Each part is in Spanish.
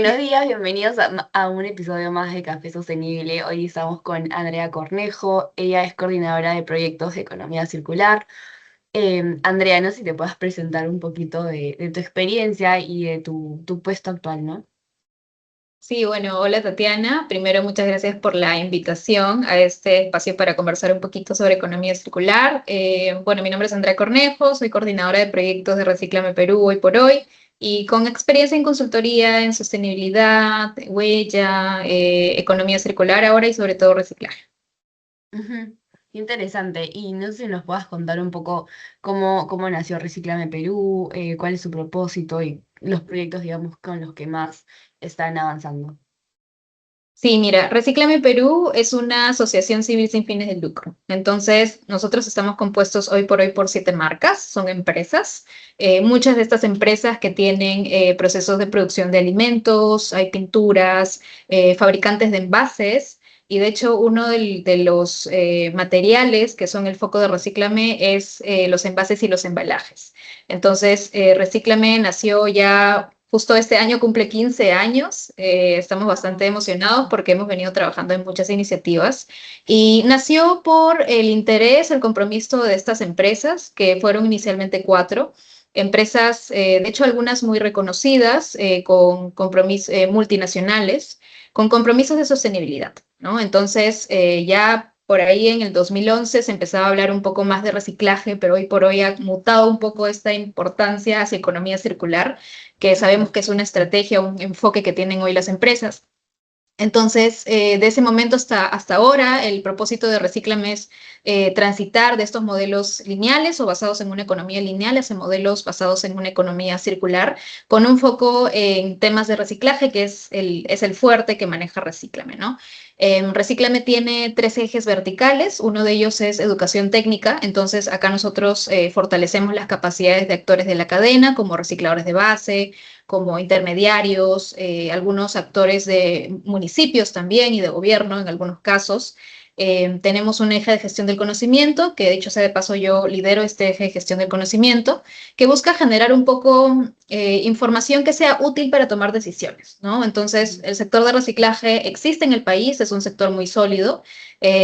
Buenos días, bienvenidos a un episodio más de Café Sostenible. Hoy estamos con Andrea Cornejo, ella es coordinadora de proyectos de economía circular. Andrea, no sé si te puedas presentar un poquito de tu experiencia y de tu puesto actual, ¿no? Sí, bueno, hola Tatiana. Primero, muchas gracias por la invitación a este espacio para conversar un poquito sobre economía circular. Bueno, mi nombre es Andrea Cornejo, soy coordinadora de proyectos de Recíclame Perú hoy por hoy y con experiencia en consultoría en sostenibilidad, huella, economía circular ahora y sobre todo reciclaje. Ujú. Qué interesante. Y no sé si nos puedas contar un poco cómo nació Reciclame Perú, cuál es su propósito y los proyectos, digamos, con los que más están avanzando. Sí, mira, Recíclame Perú es una asociación civil sin fines de lucro. Entonces, nosotros estamos compuestos hoy por hoy por 7 marcas, son empresas. Muchas de estas empresas que tienen procesos de producción de alimentos, hay pinturas, fabricantes de envases. Y de hecho, uno de los materiales que son el foco de Recíclame es los envases y los embalajes. Entonces, Recíclame nació ya justo este año, cumple 15 años. Estamos bastante emocionados porque hemos venido trabajando en muchas iniciativas y nació por el interés, el compromiso de estas empresas, que fueron inicialmente 4. Empresas, de hecho, algunas muy reconocidas, con compromisos multinacionales, con compromisos de sostenibilidad, ¿no? Entonces, ya por ahí en el 2011 se empezaba a hablar un poco más de reciclaje, pero hoy por hoy ha mutado un poco esta importancia hacia economía circular, que sabemos que es una estrategia, un enfoque que tienen hoy las empresas. Entonces, de ese momento hasta ahora, el propósito de Recíclame es transitar de estos modelos lineales o basados en una economía lineal hacia modelos basados en una economía circular, con un foco en temas de reciclaje, que es el fuerte que maneja Recíclame, ¿no? Recíclame tiene 3 ejes verticales, uno de ellos es educación técnica, entonces acá nosotros fortalecemos las capacidades de actores de la cadena, como recicladores de base, como intermediarios, algunos actores de municipios también y de gobierno en algunos casos. Tenemos un eje de gestión del conocimiento, que dicho sea de paso yo lidero este eje de gestión del conocimiento, que busca generar un poco información que sea útil para tomar decisiones, ¿no? Entonces, el sector de reciclaje existe en el país, es un sector muy sólido.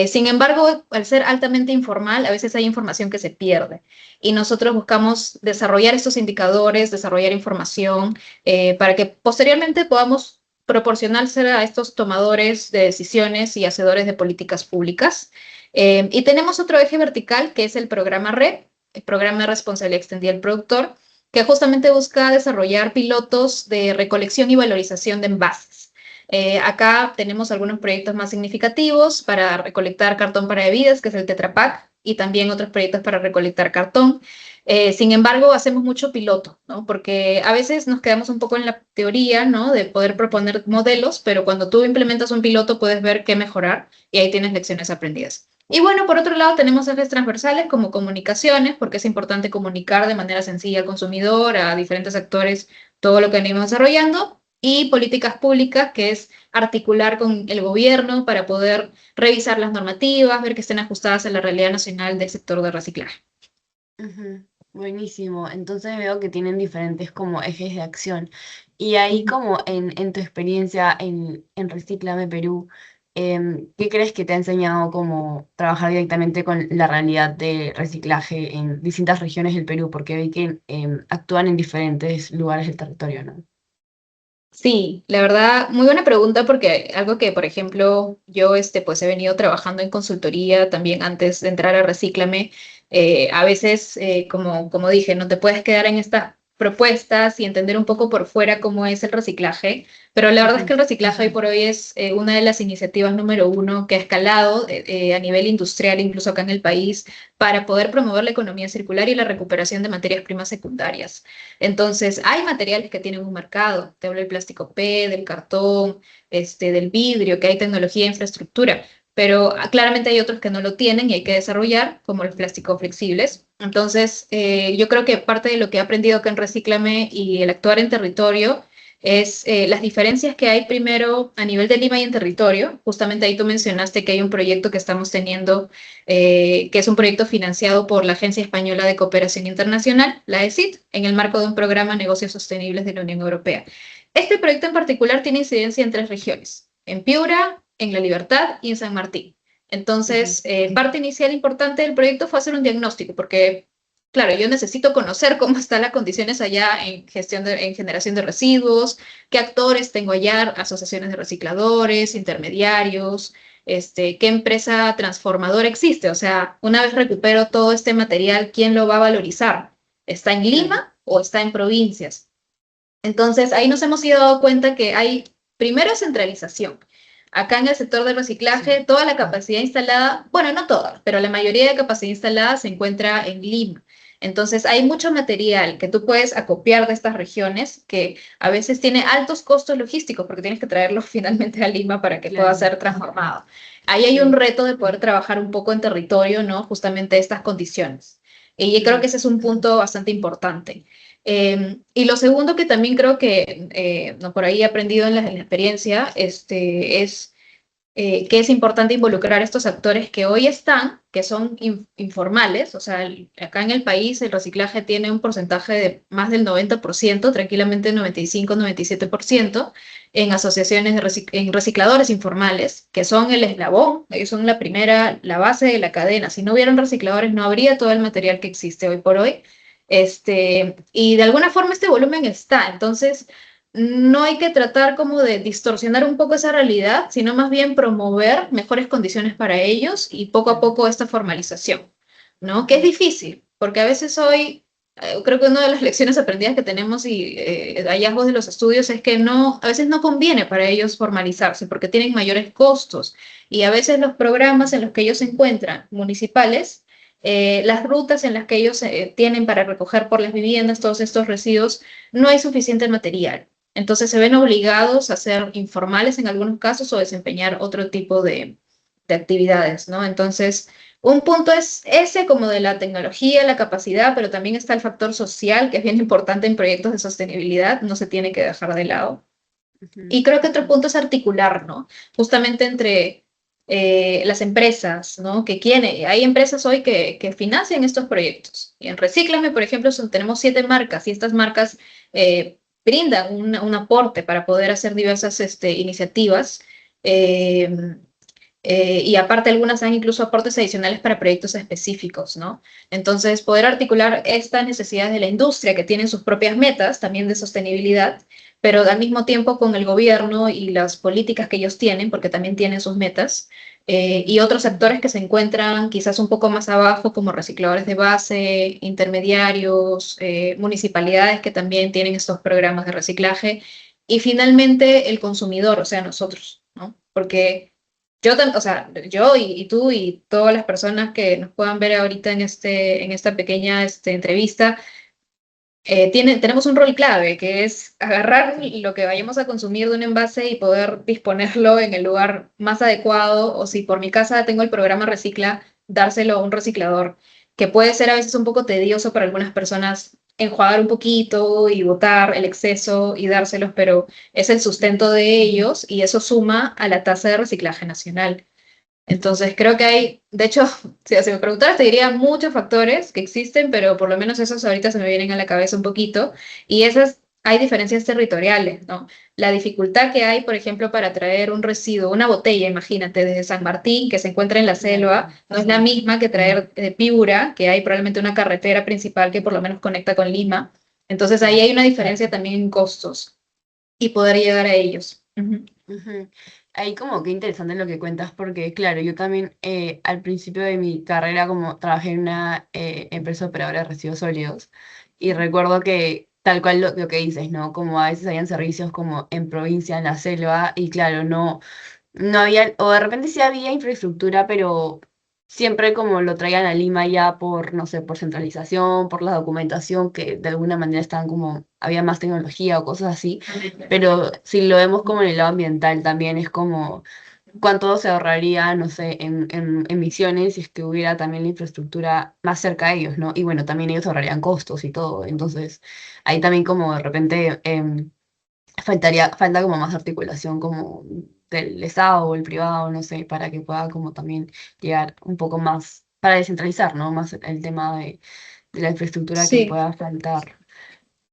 Sin embargo, al ser altamente informal, a veces hay información que se pierde. Y nosotros buscamos desarrollar estos indicadores, desarrollar información para que posteriormente podamos proporcionársela a estos tomadores de decisiones y hacedores de políticas públicas. Y tenemos otro eje vertical que es el programa REP, el programa de responsabilidad extendida del productor, que justamente busca desarrollar pilotos de recolección y valorización de envases. Acá tenemos algunos proyectos más significativos para recolectar cartón para bebidas, que es el Tetra Pak, y también otros proyectos para recolectar cartón. Sin embargo, hacemos mucho piloto, ¿no? Porque a veces nos quedamos un poco en la teoría, ¿no? De poder proponer modelos, pero cuando tú implementas un piloto puedes ver qué mejorar y ahí tienes lecciones aprendidas. Y bueno, por otro lado tenemos ejes transversales como comunicaciones, porque es importante comunicar de manera sencilla al consumidor, a diferentes actores, todo lo que venimos desarrollando, y políticas públicas, que es articular con el gobierno para poder revisar las normativas, ver que estén ajustadas a la realidad nacional del sector de reciclaje. Ujú. Buenísimo. Entonces veo que tienen diferentes como ejes de acción. Y ahí como en tu experiencia en Reciclame Perú, ¿qué crees que te ha enseñado como trabajar directamente con la realidad de reciclaje en distintas regiones del Perú? Porque vi que actúan en diferentes lugares del territorio, ¿no? Sí, la verdad, muy buena pregunta porque algo que, por ejemplo, yo pues he venido trabajando en consultoría también antes de entrar a Recíclame. A veces, como dije, no te puedes quedar en estas propuestas y entender un poco por fuera cómo es el reciclaje, pero la verdad es Ujú. que el reciclaje hoy por hoy es una de las iniciativas número uno que ha escalado a nivel industrial, incluso acá en el país, para poder promover la economía circular y la recuperación de materias primas secundarias. Entonces, hay materiales que tienen un mercado. Te hablo del plástico P, del cartón, del vidrio, que hay tecnología e infraestructura, pero claramente hay otros que no lo tienen y hay que desarrollar, como los plásticos flexibles. Entonces, yo creo que parte de lo que he aprendido acá en Recíclame y el actuar en territorio es las diferencias que hay primero a nivel de Lima y en territorio. Justamente ahí tú mencionaste que hay un proyecto que estamos teniendo, que es un proyecto financiado por la Agencia Española de Cooperación Internacional, la ESIT, en el marco de un programa de negocios sostenibles de la Unión Europea. Este proyecto en particular tiene incidencia en 3 regiones, en Piura, en La Libertad y en San Martín. Ujú, Entonces, parte inicial importante del proyecto fue hacer un diagnóstico, porque, claro, yo necesito conocer cómo están las condiciones allá en generación de residuos, qué actores tengo allá, asociaciones de recicladores, intermediarios, qué empresa transformadora existe. O sea, una vez recupero todo este material, ¿quién lo va a valorizar? ¿Está en claro, Lima o está en provincias? Entonces, ahí nos hemos ido dando cuenta que hay, primero, centralización. Acá en el sector del sí, reciclaje, toda la capacidad instalada, bueno, no toda, pero la mayoría de capacidad instalada se encuentra en Lima. Entonces, hay mucho material que tú puedes acopiar de estas regiones que a veces tiene altos costos logísticos porque tienes que traerlo finalmente a Lima para que pueda claro, ser transformado. Ahí hay un sí. reto de poder trabajar un poco en territorio, ¿no? Justamente estas condiciones. Y creo que Ujú, ese es un punto bastante importante. Y lo segundo que también creo que no, por ahí he aprendido en la experiencia es que es importante involucrar a estos actores que hoy están, que son informales. O sea, acá en el país el reciclaje tiene un porcentaje de más del 90%, tranquilamente 95-97%, en asociaciones en recicladores informales, que son el eslabón. Ellos son la primera, la base de la cadena. Si no hubieran recicladores, no habría todo el material que existe hoy por hoy. Y de alguna forma este volumen está. Entonces, no hay que tratar como de distorsionar un poco esa realidad, sino más bien promover mejores condiciones para ellos y poco a claro, poco esta formalización, ¿no? Que es ujú, difícil, porque a veces hoy, creo que una de las lecciones aprendidas que tenemos y hallazgos de los estudios es que no, a veces no conviene para ellos formalizarse porque tienen mayores costos y a veces los programas en los que ellos se encuentran, municipales, las rutas en las que ellos tienen para recoger por las viviendas todos estos residuos, no hay suficiente material. Entonces se ven obligados a ser informales en algunos casos o desempeñar otro tipo de actividades, ¿no? Entonces, un punto es ese como de la tecnología, la capacidad, pero también está el factor social, que es bien importante en proyectos de sostenibilidad, no se tiene que dejar de lado. ujú, Y creo que otro punto es articular, ¿no? Justamente entre las empresas, ¿no? Hay empresas hoy que financian estos proyectos. Y en Recíclame, por ejemplo, tenemos 7 marcas y estas marcas brindan un aporte para poder hacer diversas iniciativas. eh, y aparte algunas dan incluso aportes adicionales para proyectos específicos, ¿no? Entonces, poder articular estas necesidades de la industria que tienen sus propias metas también de sostenibilidad, pero al mismo tiempo con el gobierno y las políticas que ellos tienen, porque también tienen sus metas, y otros sectores que se encuentran quizás un poco más abajo, como recicladores de base, intermediarios, municipalidades que también tienen estos programas de reciclaje, y finalmente el consumidor, o sea, nosotros, ¿no? Porque o sea, yo y tú y todas las personas que nos puedan ver ahorita en esta pequeña entrevista, tenemos un rol clave, que es agarrar lo que vayamos a consumir de un envase y poder disponerlo en el lugar más adecuado, o si por mi casa tengo el programa Recicla, dárselo a un reciclador, que puede ser a veces un poco tedioso para algunas personas enjuagar un poquito y botar el exceso y dárselos, pero es el sustento de ellos y eso suma a la tasa de reciclaje nacional. Entonces creo que hay, de hecho, si me preguntaras te diría muchos factores que existen, pero por lo menos esos ahorita se me vienen a la cabeza un poquito. Y esas, hay diferencias territoriales, ¿no? La dificultad que hay, por ejemplo, para traer un residuo, una botella, imagínate, desde San Martín, que se encuentra en la claro, selva, no es la misma que traer de Piura, que hay probablemente una carretera principal que por lo menos conecta con Lima. Entonces ahí hay una diferencia también en costos y poder llegar a ellos. Ujú. ujú. Ahí como que interesante lo que cuentas, porque claro, yo también al principio de mi carrera como trabajé en una empresa operadora de residuos sólidos y recuerdo que tal cual lo que dices, ¿no? Como a veces habían servicios como en provincia, en la selva, y claro, no había, o de repente sí había infraestructura, pero siempre como lo traían a Lima ya por, no sé, por centralización, por la documentación, que de alguna manera estaban como, había más tecnología o cosas así. Pero si lo vemos como en el lado ambiental también es como cuánto se ahorraría, no sé, en emisiones si es que hubiera también la infraestructura más cerca de ellos, ¿no? Y bueno, también ellos ahorrarían costos y todo. Entonces, ahí también como de repente falta como más articulación como del Estado o el privado, no sé, para que pueda como también llegar un poco más, para descentralizar, ¿no? Más el tema de la infraestructura que Sí. pueda faltar.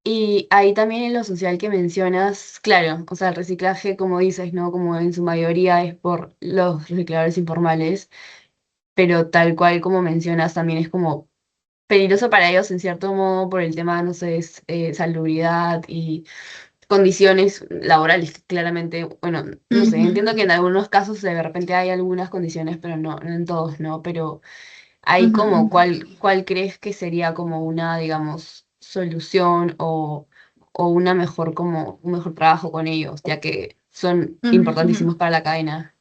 Y ahí también en lo social que mencionas, claro, o sea, el reciclaje, como dices, ¿no? Como en su mayoría es por los recicladores informales, pero tal cual como mencionas, también es como peligroso para ellos en cierto modo por el tema, no sé, salubridad y condiciones laborales, que claramente, bueno, no sé, Ujú, entiendo que en algunos casos de repente hay algunas condiciones, pero no en todos, ¿no? Pero ahí ujú, como, ujú, ¿cuál crees que sería como una, digamos, solución o una mejor, como, un mejor trabajo con ellos, ya que son ujú, ujú. importantísimos para la cadena?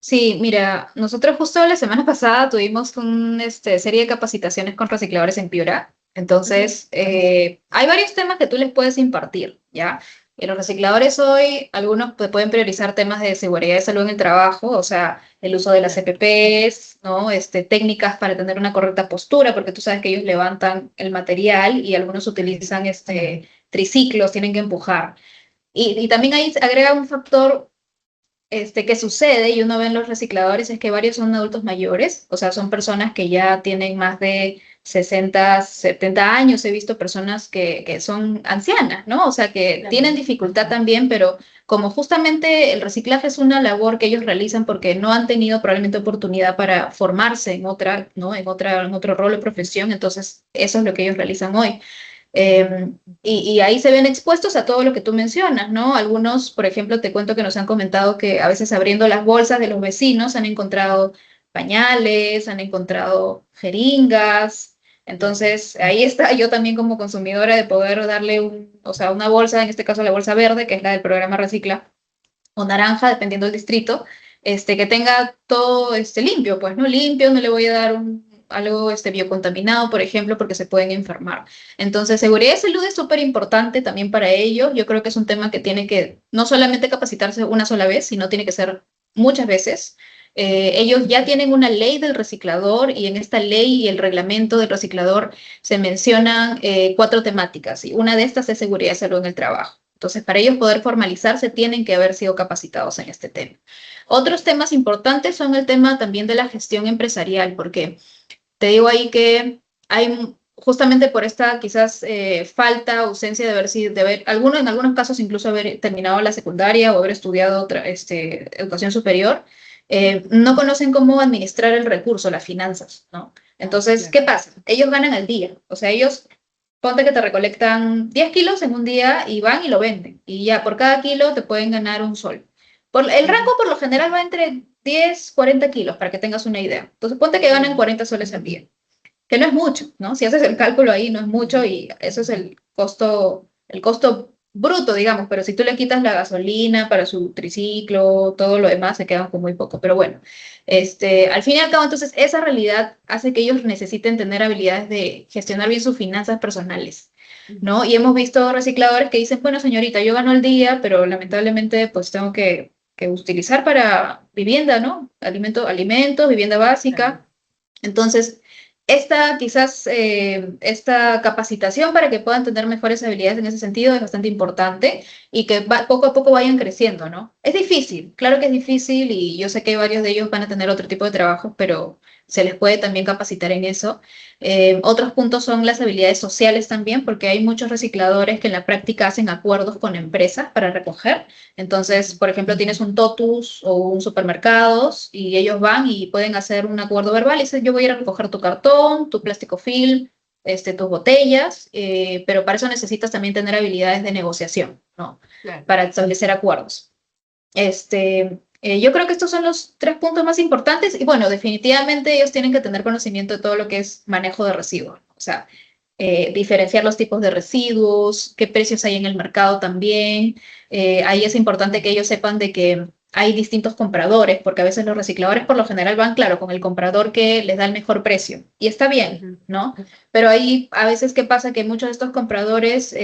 Sí, mira, nosotros justo la semana pasada tuvimos una serie de capacitaciones con recicladores en Piura. Ujú. Entonces, hay varios temas que tú les puedes impartir, ¿ya? Y los recicladores hoy, algunos pueden priorizar temas de seguridad y salud en el trabajo, o sea, el uso de las Claro. EPPs, ¿no? Técnicas para tener una correcta postura, porque tú sabes que ellos levantan el material y algunos utilizan triciclos, tienen que empujar. Y también ahí se agrega un factor que sucede y uno ve en los recicladores es que varios son adultos mayores, o sea, son personas que ya tienen más de 60 70 años. He visto personas que son ancianas, ¿no? O sea, que tienen Claro. dificultad también, pero como justamente el reciclaje es una labor que ellos realizan porque no han tenido probablemente oportunidad para formarse en otra, ¿no? En otro rol o profesión, entonces eso es lo que ellos realizan hoy. Eh, y ahí se ven expuestos a todo lo que tú mencionas, ¿no? Algunos, por ejemplo, te cuento que nos han comentado que a veces abriendo las bolsas de los vecinos han encontrado pañales, han encontrado jeringas. Entonces, ahí está yo también como consumidora de poder darle o sea, una bolsa, en este caso la bolsa verde, que es la del programa Recicla, o naranja, dependiendo del distrito, que tenga todo limpio, pues no limpio, no le voy a dar algo biocontaminado, por ejemplo, porque se pueden enfermar. Entonces, seguridad y salud es súper importante también para ellos. Yo creo que es un tema que tiene que no solamente capacitarse una sola vez, sino tiene que ser muchas veces. Ellos ya tienen una ley del reciclador y en esta ley y el reglamento del reciclador se mencionan 4 temáticas y una de estas es seguridad y salud en el trabajo. Entonces, para ellos poder formalizarse, tienen que haber sido capacitados en este tema. Otros temas importantes son el tema también de la gestión empresarial, porque te digo ahí que hay justamente por esta quizás falta, ausencia de en algunos casos incluso haber terminado la secundaria o haber estudiado educación superior, no conocen cómo administrar el recurso, las finanzas, ¿no? Ah, Entonces, claro. ¿qué pasa? Ellos ganan al día, o sea, ellos ponte que te recolectan 10 kilos en un día y van y lo venden. Y ya por cada kilo te pueden ganar un sol. El rango Ujú. por lo general va entre 10 40 kilos, para que tengas una idea. Entonces ponte que ganan Claro. 40 soles al día, que no es mucho, ¿no? Si haces el cálculo ahí, no es mucho y eso es el costo bruto, digamos, pero si tú le quitas la gasolina para su triciclo, todo lo demás, se quedan con muy poco. Pero bueno, al fin y al cabo, entonces, esa realidad hace que ellos necesiten tener habilidades de gestionar bien sus finanzas personales, Ujú. ¿no? Y hemos visto recicladores que dicen, bueno, señorita, yo gano el día, pero lamentablemente, pues tengo que utilizar para vivienda, ¿no? Alimentos, vivienda Claro. básica. Entonces, esta capacitación para que puedan tener mejores habilidades en ese sentido es bastante importante y que poco a poco vayan creciendo, ¿no? Es difícil, claro que es difícil y yo sé que varios de ellos van a tener otro tipo de trabajos, pero se les puede también capacitar en eso. Otros puntos son las habilidades sociales también, porque hay muchos recicladores que en la práctica hacen acuerdos con empresas para recoger. Entonces, Ujú. por ejemplo, tienes un Totus o un supermercados y ellos van y pueden hacer un acuerdo verbal y dicen, yo voy a ir a recoger tu cartón, tu plástico film, tus botellas, pero para eso necesitas también tener habilidades de negociación, ¿no? Claro. Para establecer acuerdos. Yo creo que estos son los 3 puntos más importantes y bueno, definitivamente ellos tienen que tener conocimiento de todo lo que es manejo de residuos, o sea, diferenciar los tipos de residuos, qué precios hay en el mercado también. Ahí es importante que ellos sepan de que hay distintos compradores, porque a veces los recicladores por lo general van, claro, con el comprador que les da el mejor precio y está bien, Ujú. ¿no? Pero ahí a veces qué pasa que muchos de estos compradores,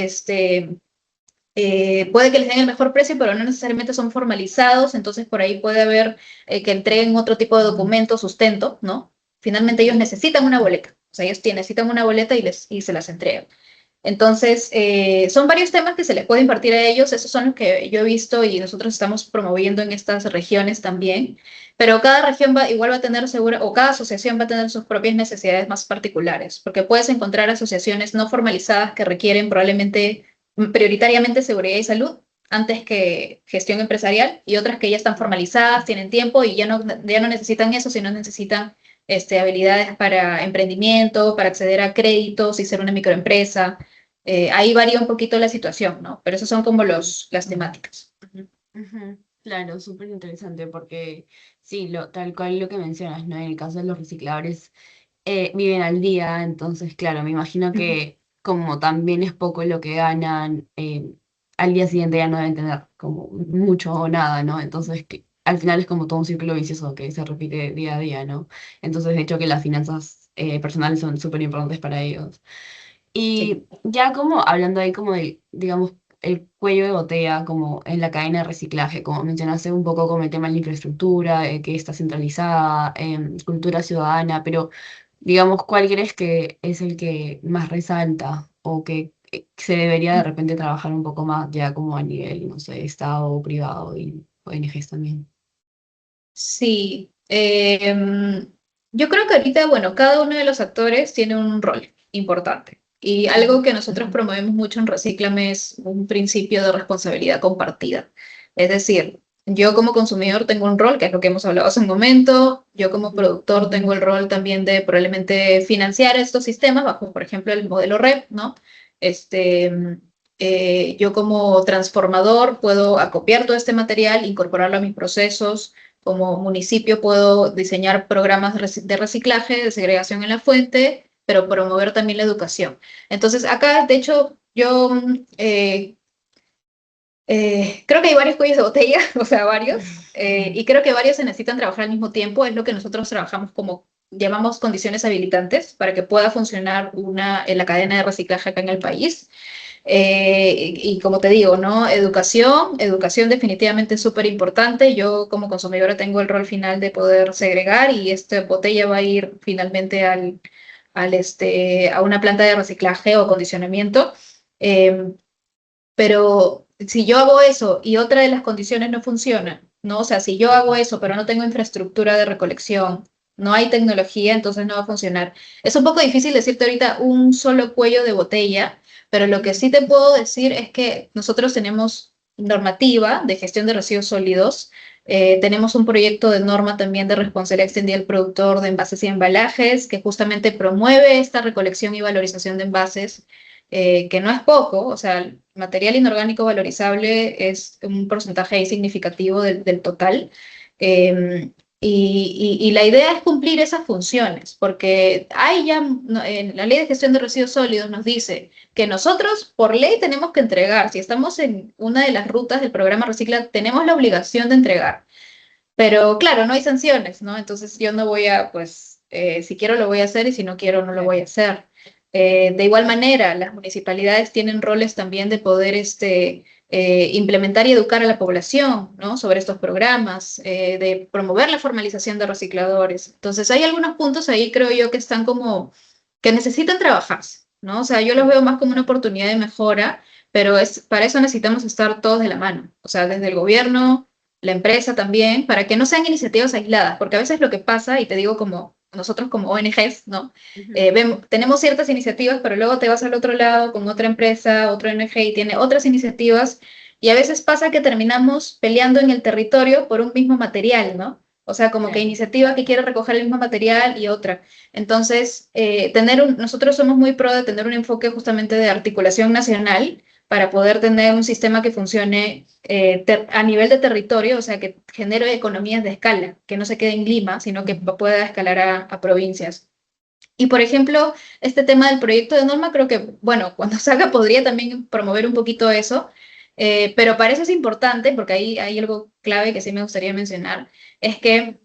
puede que les den el mejor precio, pero no necesariamente son formalizados, entonces por ahí puede haber que entreguen otro tipo de documento, sustento, ¿no? Finalmente ellos Ujú. necesitan una boleta, o sea, ellos necesitan una boleta y se las entregan. Entonces, son varios temas que se les puede impartir a ellos, esos son los que yo he visto y nosotros estamos promoviendo en estas regiones también, pero cada región igual va a tener seguro, o cada asociación va a tener sus propias necesidades más particulares, porque puedes encontrar asociaciones no formalizadas que requieren probablemente prioritariamente seguridad y salud antes que gestión empresarial y otras que ya están formalizadas, tienen tiempo y ya no necesitan eso, sino necesitan habilidades para emprendimiento, para acceder a créditos y ser una microempresa. Ahí varía un poquito la situación, ¿no? Pero esas son como las temáticas. Ujú. Claro, súper interesante porque sí, tal cual lo que mencionas, ¿no? En el caso de los recicladores viven al día, entonces, claro, me imagino Ujú. que como también es poco lo que ganan, al día siguiente ya no deben tener como mucho o nada, ¿no? Entonces, al final es como todo un círculo vicioso que se repite día a día, ¿no? Entonces, de hecho, que las finanzas personales son súper importantes para ellos. Sí. Y ya como hablando ahí como de, digamos, el cuello de botella, como en la cadena de reciclaje, como mencionaste un poco como el tema de la infraestructura, que está centralizada, cultura ciudadana, pero digamos, ¿cuál crees que es el que más resalta o que se debería de repente trabajar un poco más ya como a nivel, no sé, Estado, privado y ONGs también? Sí, yo creo que ahorita, bueno, cada uno de los actores tiene un rol importante. Y algo que nosotros promovemos mucho en Recíclame es un principio de responsabilidad compartida. Es decir, yo como consumidor tengo un rol, que es lo que hemos hablado hace un momento, yo como productor tengo el rol también de probablemente financiar estos sistemas bajo, por ejemplo, el modelo REP, ¿no? Este, yo como transformador puedo acopiar todo este material, incorporarlo a mis procesos, como municipio puedo diseñar programas de reciclaje, de segregación en la fuente, pero promover también la educación. Entonces, acá, de hecho, yo creo que hay varios cuellos de botella, o sea, varios, y creo que varios se necesitan trabajar al mismo tiempo. Es lo que nosotros trabajamos como, llamamos condiciones habilitantes para que pueda funcionar en la cadena de reciclaje acá en el país. Y como te digo, ¿no? Educación definitivamente es súper importante. Yo como consumidora tengo el rol final de poder segregar y esta botella va a ir finalmente a una planta de reciclaje o acondicionamiento. Eh, pero si yo hago eso y otra de las condiciones no funciona, ¿no? O sea, si yo hago eso pero no tengo infraestructura de recolección, no hay tecnología, entonces no va a funcionar. Es un poco difícil decirte ahorita un solo cuello de botella, pero lo que sí te puedo decir es que nosotros tenemos normativa de gestión de residuos sólidos, tenemos un proyecto de norma también de responsabilidad extendida del productor de envases y embalajes que justamente promueve esta recolección y valorización de envases, que no es poco, o sea, el material inorgánico valorizable es un porcentaje ahí significativo del total. Y la idea es cumplir esas funciones, porque hay ya, no, en la ley de gestión de residuos sólidos nos dice que nosotros por ley tenemos que entregar, si estamos en una de las rutas del programa Recicla, tenemos la obligación de entregar. Pero claro, no hay sanciones, ¿no? Entonces yo no voy a, pues, si quiero lo voy a hacer y si no quiero no lo voy a hacer. De igual manera, las municipalidades tienen roles también de poder implementar y educar a la población, ¿no? Sobre estos programas, de promover la formalización de recicladores. Entonces hay algunos puntos ahí, creo yo, que están como, que necesitan trabajarse, ¿no? O sea, yo los veo más como una oportunidad de mejora, pero para eso necesitamos estar todos de la mano, o sea, desde el gobierno, la empresa también, para que no sean iniciativas aisladas, porque a veces lo que pasa, y te digo como nosotros como ONGs, ¿no? Ujú. Tenemos ciertas iniciativas, pero luego te vas al otro lado con otra empresa, otra ONG y tiene otras iniciativas, y a veces pasa que terminamos peleando en el territorio por un mismo material, ¿no? O sea, como que Claro. iniciativa que quiere recoger el mismo material y otra. Entonces, nosotros somos muy pro de tener un enfoque justamente de articulación nacional para poder tener un sistema que funcione a nivel de territorio, o sea, que genere economías de escala, que no se quede en Lima, sino que pueda escalar a provincias. Y, por ejemplo, este tema del proyecto de norma, creo que, bueno, cuando salga podría también promover un poquito eso, pero para eso es importante, porque ahí hay algo clave que sí me gustaría mencionar, es que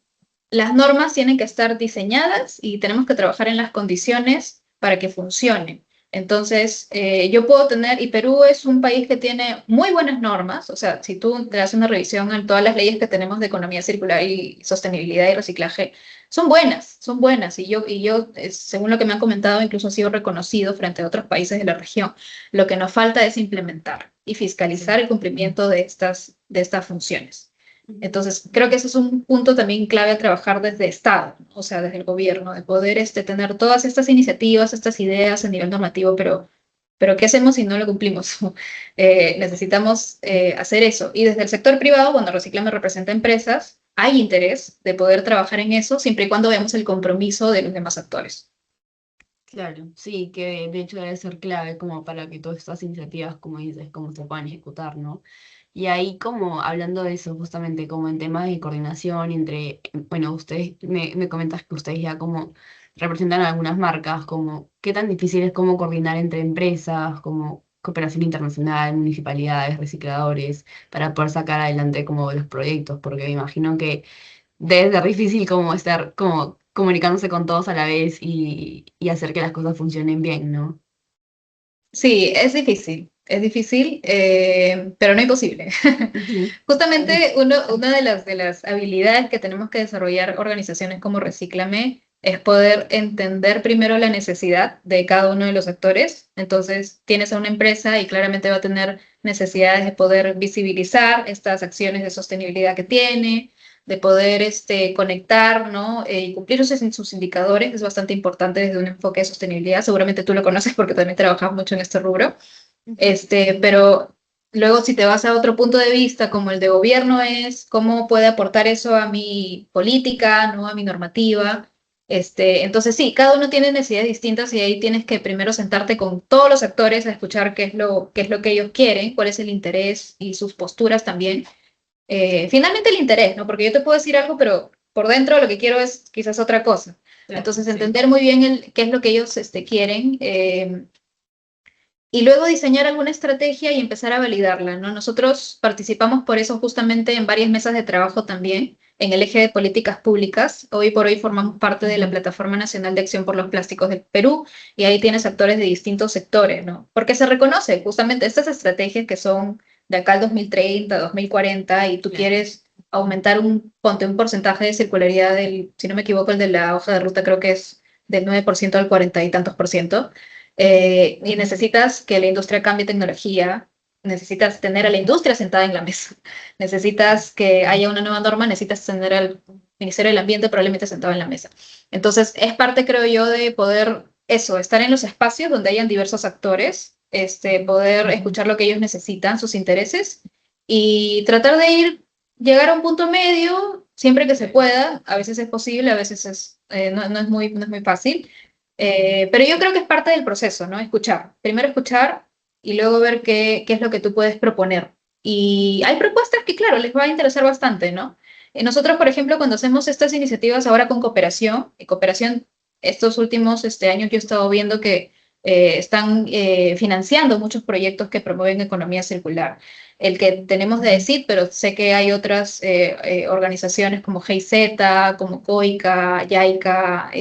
las normas tienen que estar diseñadas y tenemos que trabajar en las condiciones para que funcionen. Entonces, yo puedo tener, y Perú es un país que tiene muy buenas normas, o sea, si tú te haces una revisión en todas las leyes que tenemos de economía circular y sostenibilidad y reciclaje, son buenas, según lo que me han comentado, incluso ha sido reconocido frente a otros países de la región. Lo que nos falta es implementar y fiscalizar Sí. el cumplimiento de estas funciones. Ujú. Entonces, creo que ese es un punto también clave a trabajar desde Estado, ¿no? O sea, desde el gobierno, de poder tener todas estas iniciativas, estas ideas a nivel normativo, pero ¿qué hacemos si no lo cumplimos? Necesitamos hacer eso. Y desde el sector privado, cuando Reciclame representa empresas, hay interés de poder trabajar en eso, siempre y cuando veamos el compromiso de los demás actores. Claro, sí, que de hecho debe ser clave como para que todas estas iniciativas, como dices, como se puedan ejecutar, ¿no? Y ahí como hablando de eso, justamente como en temas de coordinación entre, bueno, ustedes me comentas que ustedes ya como representan algunas marcas, como qué tan difícil es como coordinar entre empresas, como cooperación internacional, municipalidades, recicladores, para poder sacar adelante como los proyectos, porque me imagino que debe ser difícil como estar como comunicándose con todos a la vez y hacer que las cosas funcionen bien, ¿no? Sí, es difícil, pero no imposible. Ujú. Justamente una de las habilidades que tenemos que desarrollar organizaciones como Recíclame es poder entender primero la necesidad de cada uno de los actores. Entonces, tienes a una empresa y claramente va a tener necesidades de poder visibilizar estas acciones de sostenibilidad que tiene, de poder conectar, ¿no? Y cumplir sus indicadores, es bastante importante desde un enfoque de sostenibilidad. Seguramente tú lo conoces porque también trabajas mucho en este rubro. Ujú. Pero luego si te vas a otro punto de vista, como el de gobierno es, ¿cómo puede aportar eso a mi política, ¿no? A mi normativa? Entonces sí, cada uno tiene necesidades distintas y ahí tienes que primero sentarte con todos los actores a escuchar qué es lo que ellos quieren, cuál es el interés y sus posturas también. Finalmente el interés, ¿no? Porque yo te puedo decir algo, pero por dentro lo que quiero es quizás otra cosa. Claro, Entonces, sí. entender muy bien qué es lo que ellos quieren, y luego diseñar alguna estrategia y empezar a validarla, ¿no? Nosotros participamos por eso justamente en varias mesas de trabajo también, en el eje de políticas públicas. Hoy por hoy formamos parte de la Plataforma Nacional de Acción por los Plásticos del Perú y ahí tienes actores de distintos sectores, ¿no? Porque se reconoce justamente estas estrategias que son de acá al 2030, 2040 y tú Claro. quieres aumentar ponte un porcentaje de circularidad si no me equivoco, el de la hoja de ruta creo que es del 9% al 40 y tantos por ciento, y necesitas que la industria cambie tecnología, necesitas tener a la industria sentada en la mesa, necesitas que haya una nueva norma, necesitas tener al Ministerio del Ambiente probablemente sentado en la mesa. Entonces, es parte, creo yo, de poder eso, estar en los espacios donde hayan diversos actores, poder escuchar lo que ellos necesitan, sus intereses, y tratar de llegar a un punto medio siempre que se pueda. A veces es posible, a veces no es muy fácil, pero yo creo que es parte del proceso, ¿no? Escuchar. Primero escuchar y luego ver qué es lo que tú puedes proponer. Y hay propuestas que, claro, les va a interesar bastante, ¿no? Nosotros, por ejemplo, cuando hacemos estas iniciativas ahora con cooperación, estos últimos años yo he estado viendo que están financiando muchos proyectos que promueven economía circular. El que tenemos de DECID, pero sé que hay otras organizaciones como GIZ, como COICA, YAICA,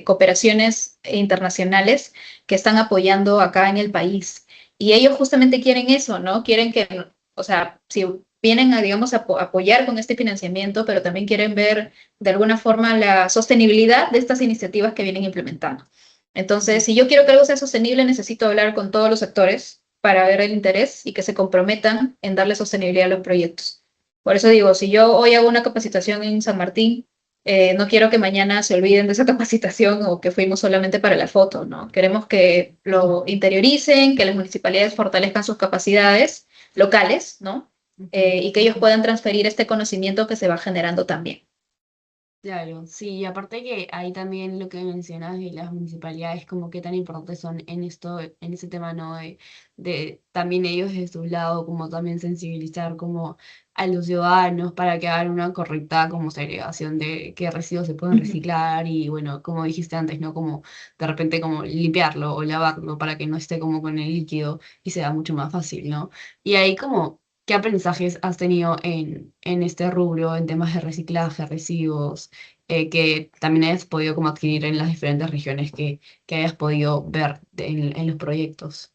cooperaciones internacionales que están apoyando acá en el país. Y ellos justamente quieren eso, ¿no? Quieren que, o sea, si vienen a, digamos, apoyar con este financiamiento, pero también quieren ver de alguna forma la sostenibilidad de estas iniciativas que vienen implementando. Entonces, Ujú. si yo quiero que algo sea sostenible, necesito hablar con todos los actores para ver el interés y que se comprometan en darle sostenibilidad a los proyectos. Por eso digo, si yo hoy hago una capacitación en San Martín, no quiero que mañana se olviden de esa capacitación o que fuimos solamente para la foto, ¿no? Queremos que lo interioricen, que las municipalidades fortalezcan sus capacidades locales, ¿no? Ujú. Y que ellos puedan transferir este conocimiento que se va generando también. Claro, sí, y aparte que ahí también lo que mencionas de las municipalidades, como qué tan importantes son en esto, en ese tema, ¿no? De también ellos de su lado, como también sensibilizar como a los ciudadanos para que hagan una correcta como segregación de qué residuos se pueden Ujú. reciclar y bueno, como dijiste antes, ¿no? Como de repente como limpiarlo o lavarlo para que no esté como con el líquido y sea mucho más fácil, ¿no? Y ahí como ¿qué aprendizajes has tenido en este rubro, en temas de reciclaje, residuos, que también hayas podido como adquirir en las diferentes regiones que hayas podido ver en los proyectos?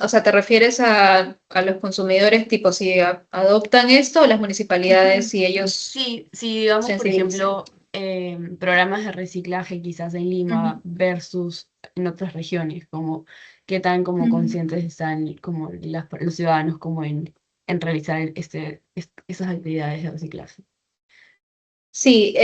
O sea, ¿te refieres a los consumidores, tipo, si adoptan esto o las municipalidades, Ujú. si ellos Sí, sí, digamos, por sensibilizan? ejemplo, programas de reciclaje quizás en Lima Ujú, versus en otras regiones, como qué tan como ujú. conscientes están como los ciudadanos como en realizar esas actividades de reciclaje. Sí,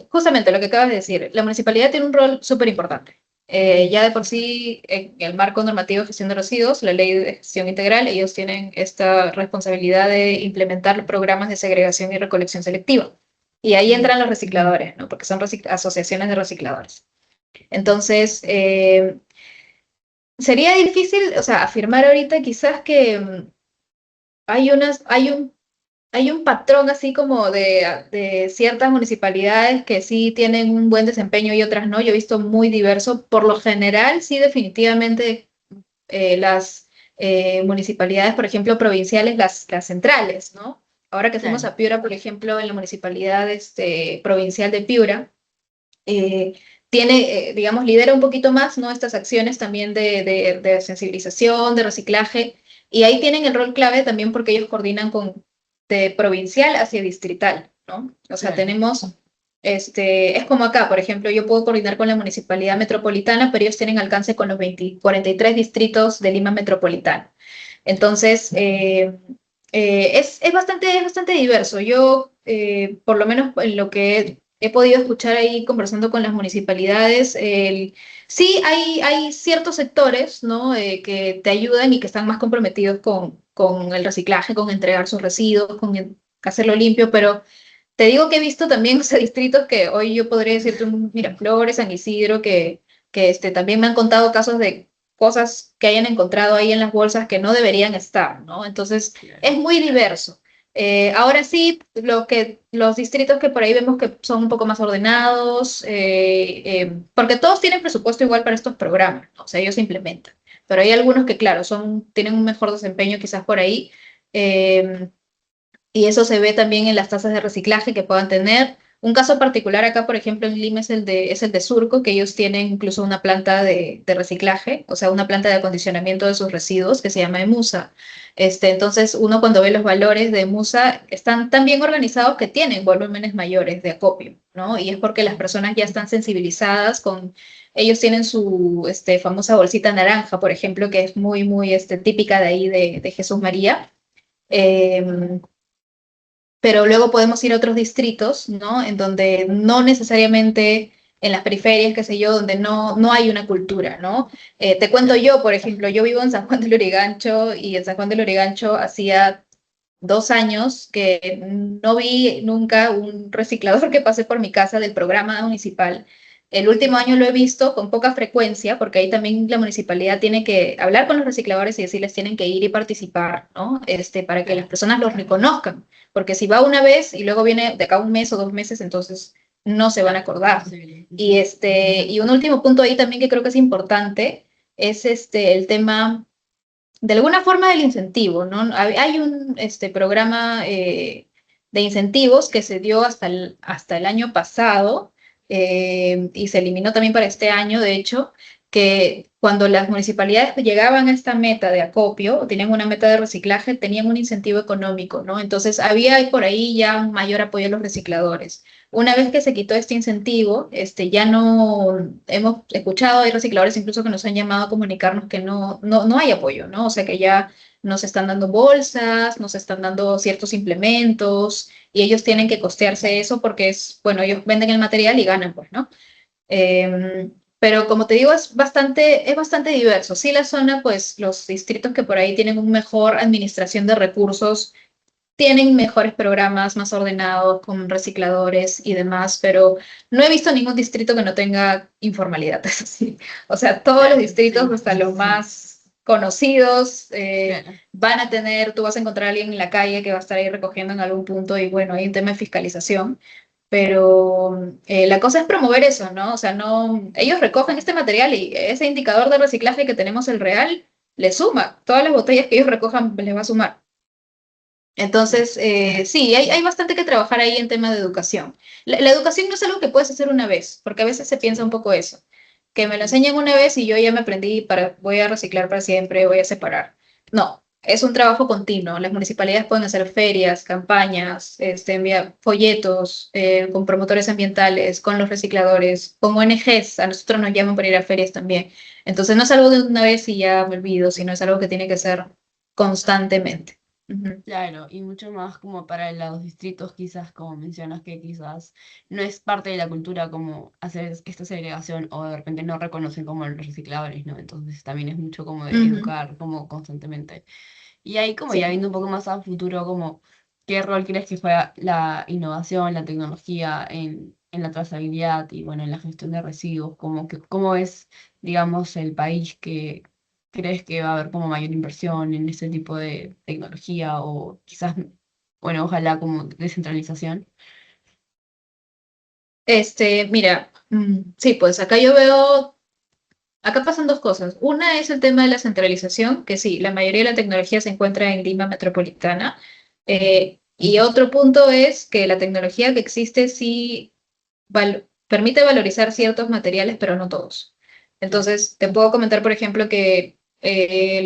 justamente lo que acabas de decir, la municipalidad tiene un rol súper importante. Ujú. Ya de por sí, en el marco normativo de gestión de residuos, la ley de gestión integral, ellos tienen esta responsabilidad de implementar los programas de segregación y recolección selectiva. Y ahí Ujú. entran los recicladores, ¿no? Porque son asociaciones de recicladores. Entonces, sería difícil, o sea, afirmar ahorita quizás que hay un patrón así como de ciertas municipalidades que sí tienen un buen desempeño y otras no. Yo he visto muy diverso. Por lo general, sí, definitivamente las municipalidades, por ejemplo, provinciales, las centrales, ¿no? Ahora que fuimos Claro. a Piura, por ejemplo, en la municipalidad provincial de Piura, eh, tiene, digamos, lidera un poquito más, ¿no? Estas acciones también de sensibilización, de reciclaje, y ahí tienen el rol clave también porque ellos coordinan de provincial hacia distrital, ¿no? O sea, Claro. tenemos, es como acá, por ejemplo, yo puedo coordinar con la municipalidad metropolitana, pero ellos tienen alcance con los 43 distritos de Lima metropolitana. Entonces, es bastante diverso. Yo, por lo menos en lo que he podido escuchar ahí conversando con las municipalidades, sí hay ciertos sectores, ¿no? Que te ayudan y que están más comprometidos con el reciclaje, con entregar sus residuos, hacerlo limpio, pero te digo que he visto también, o sea, distritos que hoy yo podría decirte un Miraflores, San Isidro, que también me han contado casos de cosas que hayan encontrado ahí en las bolsas que no deberían estar, ¿no? Entonces, Claro. es muy diverso. Ahora sí, los distritos que por ahí vemos que son un poco más ordenados, porque todos tienen presupuesto igual para estos programas, ¿no? O sea, ellos se implementan. Pero hay algunos que, claro, tienen un mejor desempeño quizás por ahí. eh, y eso se ve también en las tasas de reciclaje que puedan tener. Un caso particular acá, por ejemplo, en Lima es el de Surco, que ellos tienen incluso una planta de reciclaje, o sea, una planta de acondicionamiento de sus residuos que se llama EMUSA. Entonces, uno cuando ve los valores de EMUSA, están tan bien organizados que tienen volúmenes mayores de acopio, ¿no? Y es porque las personas ya están sensibilizadas con... Ellos tienen su famosa bolsita naranja, por ejemplo, que es muy típica de ahí de Jesús María. Eh, pero luego podemos ir a otros distritos, ¿no? En donde no necesariamente en las periferias, qué sé yo, donde no hay una cultura, ¿no? Te cuento Claro. yo, por ejemplo, yo vivo en San Juan del Lurigancho y en San Juan del Lurigancho hacía 2 años que no vi nunca un reciclador que pase por mi casa del programa municipal. El último año lo he visto con poca frecuencia, porque ahí también la municipalidad tiene que hablar con los recicladores y decirles tienen que ir y participar, ¿no? Para que las Claro. personas los reconozcan, porque si va una vez y luego viene de acá un mes o 2 meses, entonces no se van a Claro. acordar. Posible. Y, Ujú. y un último punto ahí también que creo que es importante es el tema de alguna forma del incentivo, ¿no? Hay un programa de incentivos que se dio hasta el año pasado y se eliminó también para este año, de hecho, que cuando las municipalidades llegaban a esta meta de acopio, o tenían una meta de reciclaje, tenían un incentivo económico, ¿no? Entonces había por ahí ya un mayor apoyo a los recicladores. Una vez que se quitó este incentivo, ya no hemos escuchado, hay recicladores incluso que nos han llamado a comunicarnos que no hay apoyo, ¿no? O sea que ya nos están dando bolsas, nos están dando ciertos implementos y ellos tienen que costearse eso porque bueno, ellos venden el material y ganan, pues, ¿no? Pero como te digo, es bastante diverso. Sí, la zona, pues los distritos que por ahí tienen una mejor administración de recursos tienen mejores programas, más ordenados, con recicladores y demás, pero no he visto ningún distrito que no tenga informalidad, eso sí. O sea, todos los Claro. distritos, Sí. hasta los más conocidos, Claro. van a tener, tú vas a encontrar a alguien en la calle que va a estar ahí recogiendo en algún punto y bueno, hay un tema de fiscalización. Pero la cosa es promover eso, ¿no? O sea, no, ellos recogen este material y ese indicador de reciclaje que tenemos, el real, le suma. Todas las botellas que ellos recojan les va a sumar. Entonces, sí, hay bastante que trabajar ahí en tema de educación. La educación no es algo que puedes hacer una vez, porque a veces se piensa un poco eso, que me lo Ujú. enseñan una vez y yo ya me aprendí, voy a reciclar para siempre, voy a separar. No, es un trabajo continuo. Las municipalidades pueden hacer ferias, campañas, enviar folletos con promotores ambientales, con los recicladores, con ONGs. A nosotros nos llaman para ir a ferias también. Entonces, no es algo de una vez y ya me olvido, sino es algo que tiene que ser constantemente. Ujú. Claro, y mucho más como para los distritos, quizás, como mencionas, que quizás no es parte de la cultura como hacer esta segregación o de repente no reconocen como los recicladores, ¿no? Entonces también es mucho como de Ujú. educar como constantemente. Y ahí como ya Sí. viendo un poco más a futuro, como qué rol crees que juega la innovación, la tecnología en la trazabilidad y bueno, en la gestión de residuos, como que, cómo es, digamos, el país que crees que va a haber como mayor inversión en este tipo de tecnología o quizás, bueno, ojalá como descentralización. Mira, sí, pues acá yo veo, acá pasan dos cosas. Una es el tema de la centralización, que sí, la mayoría de la tecnología se encuentra en Lima metropolitana. Y otro punto es que la tecnología que existe sí permite valorizar ciertos materiales, pero no todos. Claro. Entonces, te puedo comentar, por ejemplo, que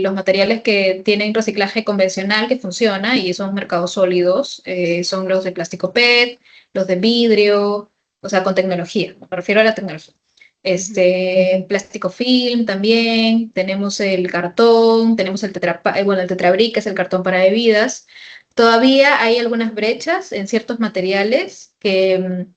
los materiales que tienen reciclaje convencional que funciona y son mercados sólidos son los de plástico PET, los de vidrio, o sea, con tecnología, me refiero a la tecnología. Ujú. Plástico film también, tenemos el cartón, tenemos el tetrabric, que es el cartón para bebidas. Todavía hay algunas brechas en ciertos materiales que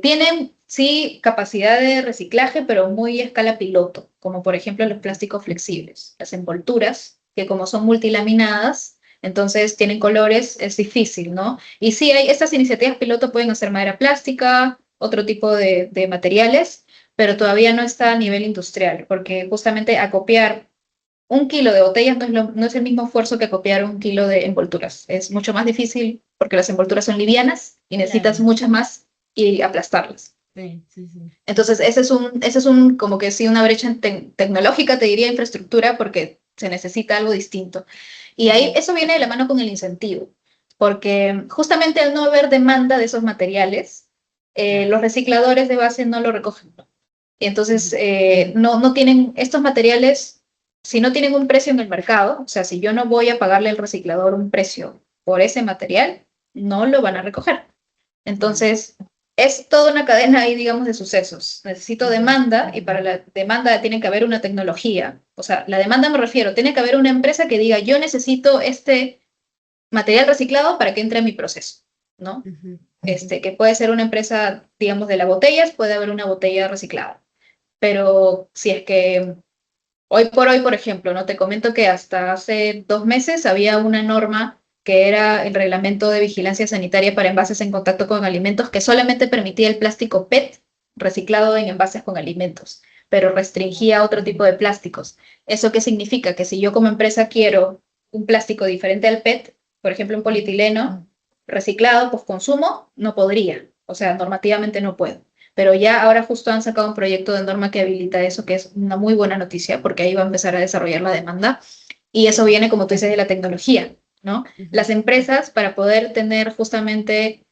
tienen, sí, capacidad de reciclaje, pero muy a escala piloto, como por ejemplo los plásticos flexibles, las envolturas, que como son multilaminadas, entonces tienen colores, es difícil, ¿no? Y sí, estas iniciativas piloto pueden hacer madera plástica, otro tipo de materiales, pero todavía no está a nivel industrial, porque justamente acopiar 1 kilo de botellas no es el mismo esfuerzo que acopiar 1 kilo de envolturas. Es mucho más difícil porque las envolturas son livianas y necesitas Claro, muchas más y aplastarlas. sí, sí, sí. Entonces, ese es un como que sí, una brecha tecnológica, te diría, infraestructura, porque se necesita algo distinto. Y ahí Ujú. eso viene de la mano con el incentivo, porque justamente al no haber demanda de esos materiales, Claro. los recicladores de base no lo recogen. Y entonces, Ujú. no tienen estos materiales, si no tienen un precio en el mercado, o sea, si yo no voy a pagarle al reciclador un precio por ese material, no lo van a recoger. Claro. Entonces, es toda una cadena ahí, digamos, de sucesos. Necesito Ujú. demanda y para la demanda tiene que haber una tecnología. O sea, la demanda me refiero, tiene que haber una empresa que diga, yo necesito este material reciclado para que entre en mi proceso, ¿no? Ujú. Que puede ser una empresa, digamos, de las botellas, puede haber una botella reciclada. Pero si es que hoy por hoy, por ejemplo, no te comento que hasta hace 2 meses había una norma que era el Reglamento de Vigilancia Sanitaria para Envases en Contacto con Alimentos, que solamente permitía el plástico PET reciclado en envases con alimentos, pero restringía otro tipo de plásticos. ¿Eso qué significa? Que si yo como empresa quiero un plástico diferente al PET, por ejemplo, un polietileno reciclado, pues consumo, no podría. O sea, normativamente no puedo. Pero ya ahora justo han sacado un proyecto de norma que habilita eso, que es una muy buena noticia, porque ahí va a empezar a desarrollar la demanda. Y eso viene, como tú dices, de la tecnología, ¿no? Ujú. Las empresas, para poder tener justamente,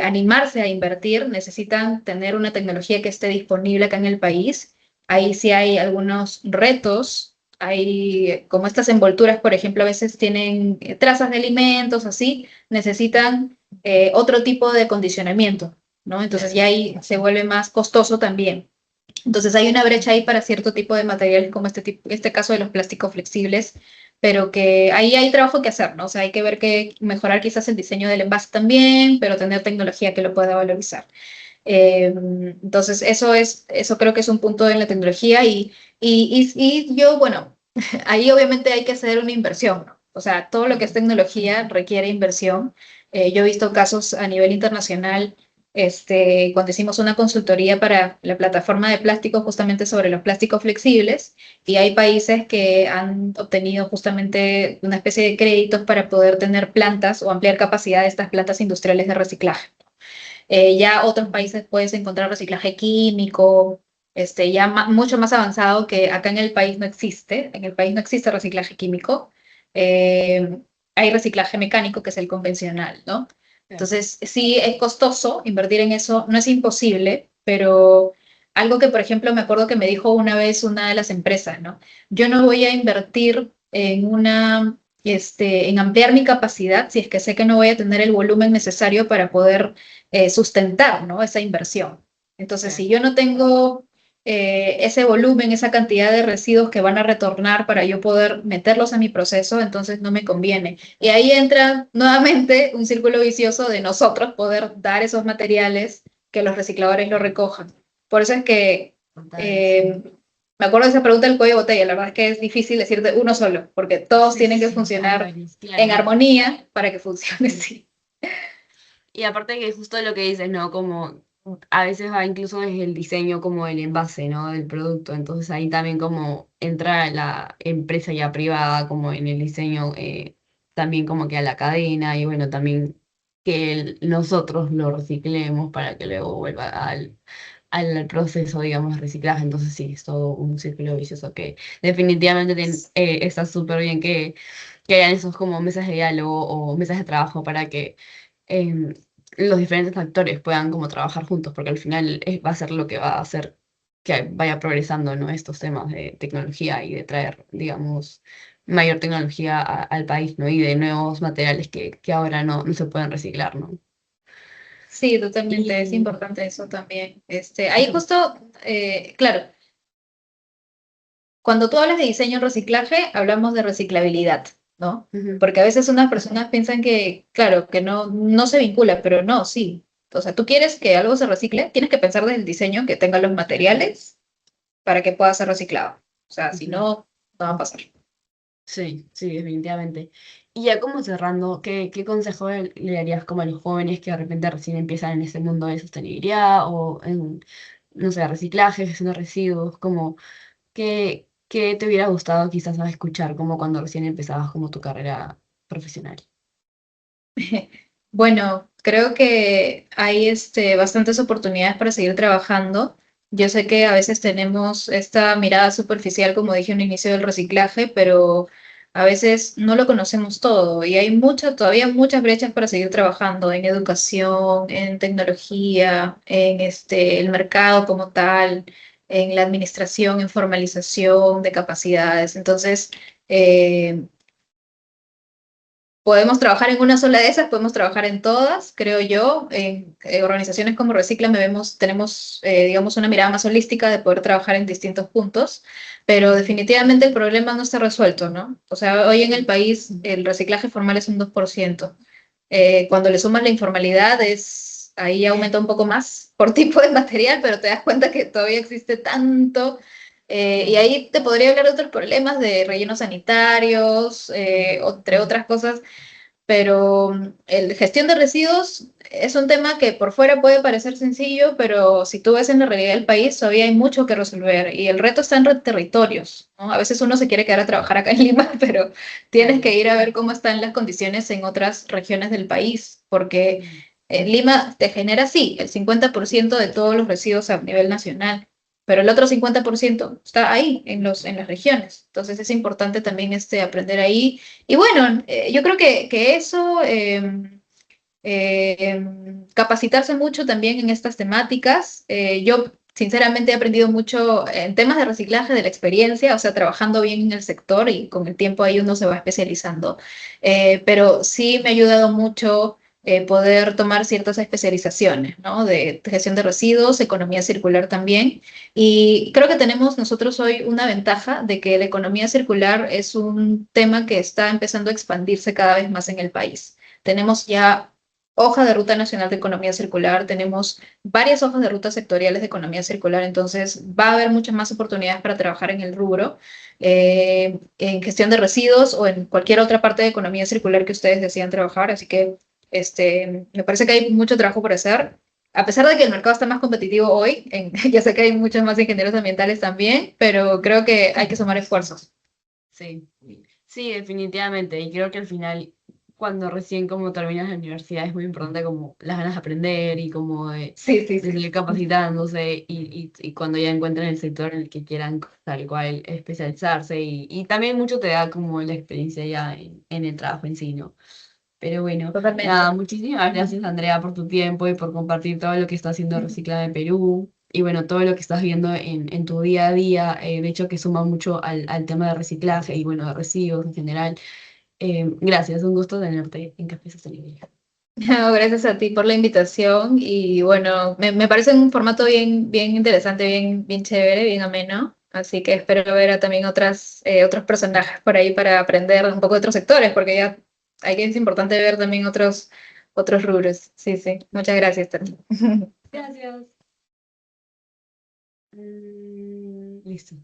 animarse a invertir, necesitan tener una tecnología que esté disponible acá en el país. Ahí sí hay algunos retos. Hay, como estas envolturas, por ejemplo, a veces tienen trazas de alimentos, así, necesitan otro tipo de condicionamiento, ¿no? Entonces Claro. ya ahí se vuelve más costoso también. Entonces hay una brecha ahí para cierto tipo de materiales como este caso de los plásticos flexibles, pero que ahí hay trabajo que hacer, ¿no? O sea, hay que ver que mejorar quizás el diseño del envase también, pero tener tecnología que lo pueda valorizar. Entonces eso creo que es un punto en la tecnología y yo, bueno, ahí obviamente hay que hacer una inversión, ¿no? O sea, todo lo que es Sí. tecnología requiere inversión. Yo he visto casos a nivel internacional, cuando hicimos una consultoría para la plataforma de plástico justamente sobre los plásticos flexibles, y hay países que han obtenido justamente una especie de créditos para poder tener plantas o ampliar capacidad de estas plantas industriales de reciclaje. Ya otros países puedes encontrar reciclaje químico, ya mucho más avanzado que acá en el país no existe. En el país no existe reciclaje químico. Eh, Hay reciclaje mecánico, que es el convencional, ¿no? Claro. Entonces, sí es costoso invertir en eso, no es imposible, pero algo que, por ejemplo, me acuerdo que me dijo una vez una de las empresas, ¿no? Yo no voy a invertir en en ampliar mi capacidad si es que sé que no voy a tener el volumen necesario para poder sustentar, ¿no? Esa inversión. Entonces, Claro. si yo no tengo ese volumen, esa cantidad de residuos que van a retornar para yo poder meterlos a mi proceso, entonces no me conviene. Y ahí entra nuevamente un círculo vicioso de nosotros poder dar esos materiales que los recicladores lo recojan. Por eso es que Total, sí. eh, me acuerdo de esa pregunta del cuello de botella. La verdad es que es difícil decir de uno solo, porque todos Sí, tienen sí, que sí, hay funcionar varios, en claro. armonía para que funcione, sí. Y aparte que justo lo que dices, ¿no? Como a veces va incluso desde el diseño como el envase, ¿no? Del producto. Entonces ahí también como entra la empresa ya privada como en el diseño, también como que a la cadena y bueno, también que nosotros lo reciclemos para que luego vuelva al proceso, digamos, de reciclaje. Entonces sí, es todo un círculo vicioso que definitivamente está súper bien que hayan esos como mesas de diálogo o mesas de trabajo para que em, los diferentes actores puedan como trabajar juntos, porque al final va a ser lo que va a hacer que vaya progresando, ¿no? Estos temas de tecnología y de traer, digamos, mayor tecnología al país, ¿no? Y de nuevos materiales que ahora no se pueden reciclar, ¿no? Sí, totalmente, es Y importante eso también. Ahí justo, claro, cuando tú hablas de diseño en reciclaje, hablamos de reciclabilidad, ¿no? ujú, Porque a veces unas personas piensan que, claro, que no se vincula, pero no, sí. O sea, tú quieres que algo se recicle, tienes que pensar desde el diseño que tenga los materiales para que pueda ser reciclado. O sea, si ujú. no, no va a pasar. Sí, sí, definitivamente. Y ya como cerrando, ¿qué consejo le darías como a los jóvenes que de repente recién empiezan en ese mundo de sostenibilidad o en, no sé, reciclaje, gestión de residuos, como qué te hubiera gustado quizás escuchar como cuando recién empezabas como tu carrera profesional? Bueno, creo que hay bastantes oportunidades para seguir trabajando. Yo sé que a veces tenemos esta mirada superficial, como dije en el inicio del reciclaje, pero a veces no lo conocemos todo y hay todavía muchas brechas para seguir trabajando en educación, en tecnología, en el mercado como tal, en la administración, en formalización de capacidades. Entonces, eh, podemos trabajar en una sola de esas, podemos trabajar en todas, creo yo. En organizaciones como Recíclame tenemos, digamos, una mirada más holística de poder trabajar en distintos puntos, pero Ujú. definitivamente el problema no está resuelto, ¿no? O sea, hoy en el Sí, país el reciclaje formal es un 2%. Cuando le sumas la informalidad, ahí aumenta un poco más por tipo de material, pero te das cuenta que todavía existe tanto. Y claro. ahí te podría hablar de otros problemas de rellenos sanitarios, entre otras cosas, pero gestión de residuos es un tema que por fuera puede parecer sencillo, pero si tú ves en la realidad del país, todavía hay mucho que resolver y el reto está en territorios, ¿no? A veces uno se quiere quedar a trabajar acá en Lima, pero tienes Claro. que ir a ver cómo están las condiciones en otras regiones del país, porque Mm. Lima te genera, sí, el 50% de todos los residuos a nivel nacional, pero el otro 50% está ahí, en las regiones. Entonces es importante también aprender ahí y bueno, yo creo que eso, capacitarse mucho también en estas temáticas. Yo sinceramente he aprendido mucho en temas de reciclaje de la experiencia, o sea, trabajando bien en el sector y con el tiempo ahí uno se va especializando. Pero sí me ha ayudado mucho poder tomar ciertas especializaciones, ¿no? De gestión de residuos, economía circular también. Y creo que tenemos nosotros hoy una ventaja de que la economía circular es un tema que está empezando a expandirse cada vez más en el país. Tenemos ya hoja de ruta nacional de economía circular, tenemos varias hojas de ruta sectoriales de economía circular, entonces va a haber muchas más oportunidades para trabajar en el rubro, en gestión de residuos o en cualquier otra parte de economía circular que ustedes decidan trabajar, así que me parece que hay mucho trabajo por hacer. A pesar de que el mercado está más competitivo hoy, ya sé que hay muchos más ingenieros ambientales también, pero creo que hay que sumar esfuerzos. Sí, sí, definitivamente. Y creo que al final cuando recién como terminas la universidad es muy importante como las ganas de aprender y como Sí, sí, de sí. seguir capacitándose y cuando ya encuentren el sector en el que quieran tal cual especializarse y también mucho te da como la experiencia ya en el trabajo en sí, ¿no? Pero bueno, nada, Totalmente. muchísimas gracias Andrea por tu tiempo y por compartir todo lo que está haciendo Recicla de Perú y bueno, todo lo que estás viendo en tu día a día, de hecho que suma mucho al tema de reciclaje y bueno, de residuos en general. Gracias, un gusto tenerte en Café Sostenible. No, gracias a ti por la invitación y bueno, me parece un formato bien, bien interesante, bien, bien chévere, bien ameno. Así que espero ver a también otros personajes por ahí para aprender un poco de otros sectores, porque ya hay que es importante ver también otros rubros. Sí, sí. Muchas gracias, Tati. Gracias. Listo.